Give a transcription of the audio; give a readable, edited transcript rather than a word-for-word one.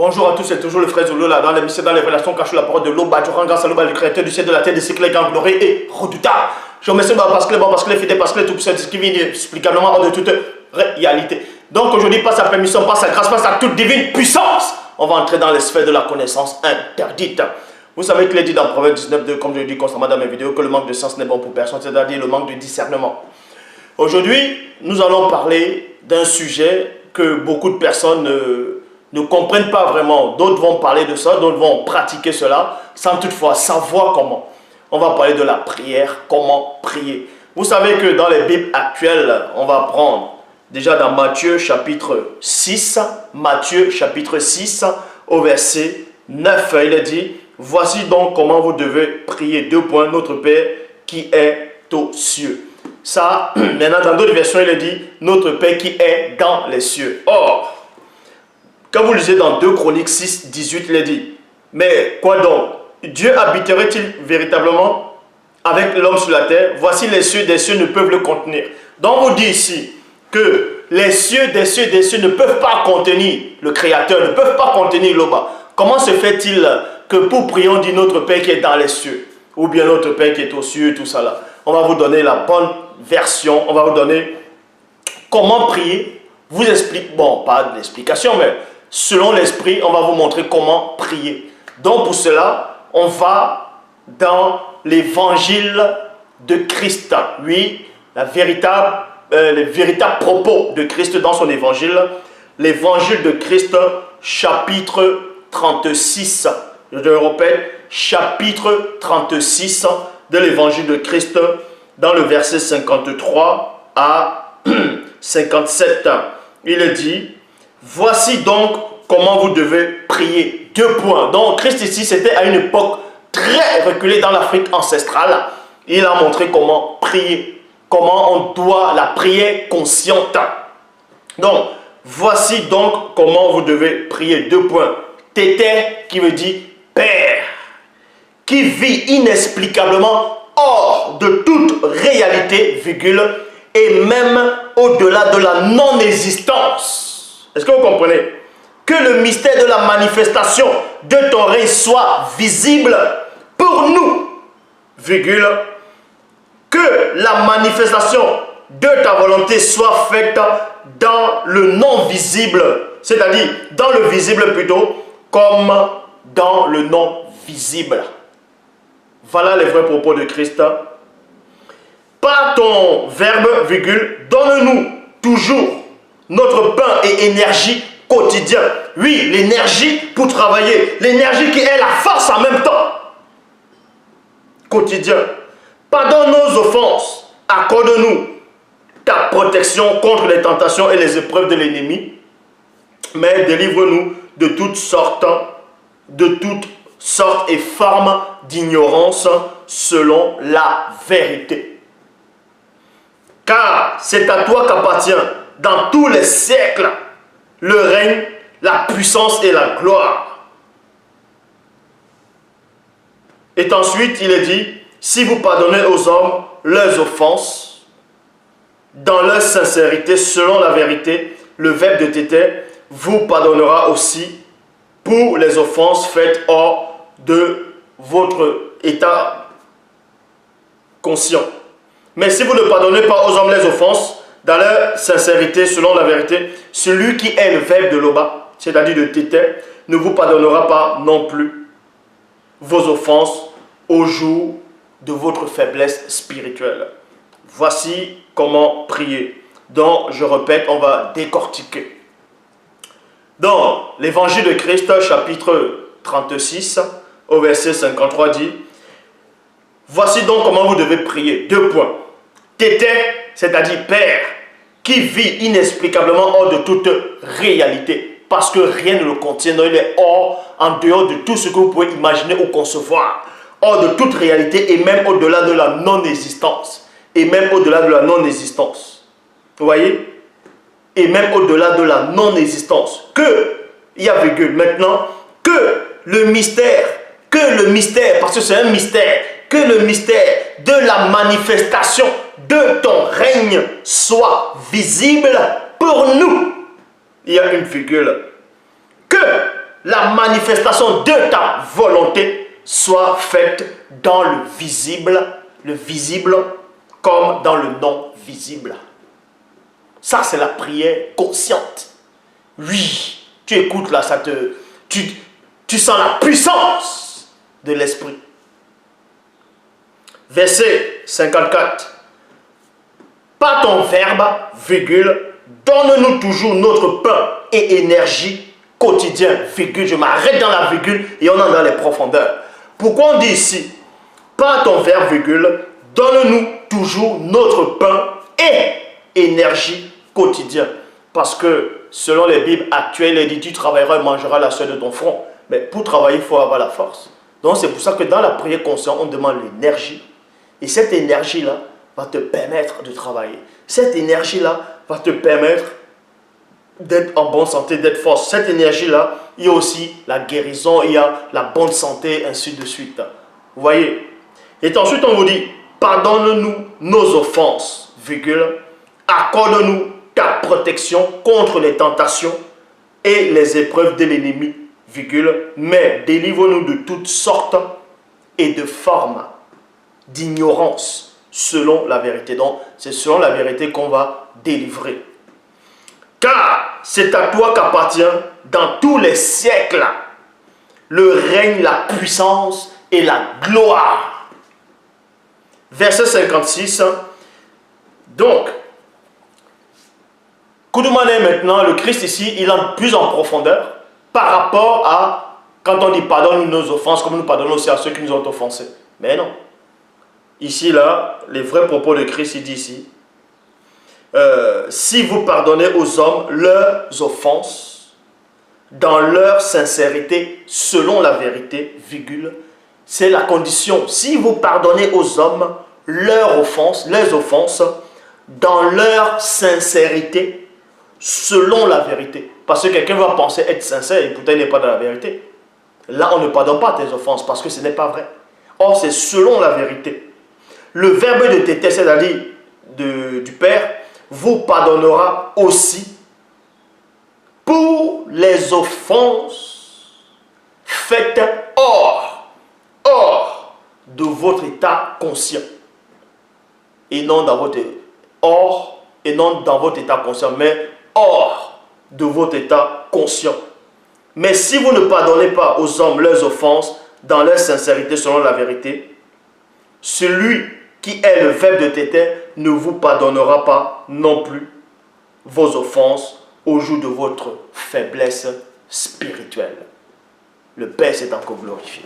Bonjour à tous, c'est toujours le frère Zolo là, dans l'émission Dans les relations cachées, la parole de l'Oba, Durand Gassalouba, le créateur du ciel, de la terre, de ce qu'il est glorieux et redoutable. Je remercie parce que les fidèles, parce que les tout-puissants, ce qui vient inexplicablement hors de toute réalité. Donc aujourd'hui, par sa permission, par sa grâce, par sa toute divine puissance, on va entrer dans les sphères de la connaissance interdite. Vous savez qu'il est dit dans Proverbe 19, comme je le dis constamment dans mes vidéos, que le manque de sens n'est bon pour personne, c'est-à-dire le manque de discernement. Aujourd'hui, nous allons parler d'un sujet que beaucoup de personnes ne comprennent pas vraiment. D'autres vont parler de ça, d'autres vont pratiquer cela, sans toutefois savoir comment. On va parler de la prière, comment prier. Vous savez que dans les Bibles actuelles, on va prendre déjà dans Matthieu chapitre 6, au verset 9, il est dit, voici donc comment vous devez prier. Notre Père qui est aux cieux. Ça, maintenant dans d'autres versions, il est dit, notre Père qui est dans les cieux. Or, quand vous lisez dans 2 Chroniques 6, 18, il est dit, mais quoi donc? Dieu habiterait-il véritablement avec l'homme sur la terre? Voici les cieux des cieux ne peuvent le contenir. Donc on vous dit ici que les cieux des cieux ne peuvent pas contenir le Créateur, ne peuvent pas contenir l'Oba. Comment se fait-il que pour prier on dit notre Père qui est dans les cieux? Ou bien notre Père qui est aux cieux, tout ça là. On va vous donner la bonne version, on va vous donner comment prier. Vous explique, bon, pas de l'explication, mais selon l'esprit, on va vous montrer comment prier. Donc pour cela, on va dans l'évangile de Christ. Oui, les véritables propos de Christ dans son évangile. L'évangile de Christ, chapitre 36. Je le répète, chapitre 36 de l'évangile de Christ, dans le verset 53 à 57. Il est dit, voici donc comment vous devez prier. Donc Christ ici, c'était à une époque très reculée dans l'Afrique ancestrale. Il a montré comment prier, comment on doit la prière consciente. Donc, voici donc comment vous devez prier. Tété qui veut dire Père, qui vit inexplicablement hors de toute réalité, et même au-delà de la non-existence. Est-ce que vous comprenez? Que le mystère de la manifestation de ton règne soit visible pour nous, que la manifestation de ta volonté soit faite dans le non-visible, c'est-à-dire dans le visible plutôt, comme dans le non-visible. Voilà les vrais propos de Christ. Par ton verbe, donne-nous toujours notre pain et énergie quotidien. Oui, l'énergie pour travailler. L'énergie qui est la force en même temps. Quotidien. Pardonne nos offenses. Accorde-nous ta protection contre les tentations et les épreuves de l'ennemi. Mais délivre-nous de toutes sortes et formes d'ignorance selon la vérité. Car c'est à toi qu'appartient dans tous les siècles le règne, la puissance et la gloire. Et ensuite, il est dit, si vous pardonnez aux hommes leurs offenses, dans leur sincérité, selon la vérité, le verbe de tété vous pardonnera aussi pour les offenses faites hors de votre état conscient. Mais si vous ne pardonnez pas aux hommes les offenses, dans leur sincérité, selon la vérité, celui qui est le verbe de l'Oba, c'est-à-dire de tété, ne vous pardonnera pas non plus vos offenses au jour de votre faiblesse spirituelle. Voici comment prier. Donc, je répète, on va décortiquer. Dans l'évangile de Christ, chapitre 36, au verset 53, dit, voici donc comment vous devez prier. Tété, c'est-à-dire Père, qui vit inexplicablement hors de toute réalité, parce que rien ne le contient, il est en dehors de tout ce que vous pouvez imaginer ou concevoir, hors de toute réalité et même au-delà de la non-existence. Vous voyez? Et même au-delà de la non-existence. Il y a virgule maintenant, que le mystère, parce que c'est un mystère, que le mystère de la manifestation de ton règne soit visible pour nous. Il y a une virgule. Que la manifestation de ta volonté soit faite dans le visible comme dans le non visible. Ça, c'est la prière consciente. Oui, tu écoutes là, tu sens la puissance de l'esprit. Verset 54. Par ton verbe, virgule, donne-nous toujours notre pain et énergie quotidien, virgule. Je m'arrête dans la virgule et on entre dans les profondeurs. Pourquoi on dit ici, par ton verbe, virgule, donne-nous toujours notre pain et énergie quotidien. Parce que selon les Bibles actuelles, il dit tu travailleras et mangeras la sueur de ton front. Mais pour travailler, il faut avoir la force. Donc c'est pour ça que dans la prière consciente, on demande l'énergie. Et cette énergie-là va te permettre de travailler. Cette énergie-là va te permettre d'être en bonne santé, d'être forte. Cette énergie-là, il y a aussi la guérison, il y a la bonne santé, ainsi de suite. Vous voyez? Et ensuite, on vous dit, pardonne-nous nos offenses, virgule, accorde-nous ta protection contre les tentations et les épreuves de l'ennemi, virgule, mais délivre-nous de toutes sortes et de formes d'ignorance selon la vérité. Donc, c'est selon la vérité qu'on va délivrer. Car c'est à toi qu'appartient dans tous les siècles le règne, la puissance et la gloire. Verset 56. Donc, Koudoumane maintenant, le Christ ici, il entre plus en profondeur par rapport à quand on dit pardonne nos offenses, comme nous pardonnons aussi à ceux qui nous ont offensés. Mais non. Ici, là, les vrais propos de Christ, il dit ici, si vous pardonnez aux hommes leurs offenses, dans leur sincérité, selon la vérité, virgule, c'est la condition. Si vous pardonnez aux hommes leurs offenses, dans leur sincérité, selon la vérité. Parce que quelqu'un va penser être sincère et pourtant il n'est pas dans la vérité. Là, on ne pardonne pas tes offenses parce que ce n'est pas vrai. Or, c'est selon la vérité. Le verbe de téter, c'est-à-dire du Père, vous pardonnera aussi pour les offenses faites hors de votre état conscient. Et non dans votre état conscient, mais hors de votre état conscient. Mais si vous ne pardonnez pas aux hommes leurs offenses dans leur sincérité selon la vérité, celui qui est le verbe de téter ne vous pardonnera pas non plus vos offenses au jour de votre faiblesse spirituelle. Le Père s'est encore glorifié.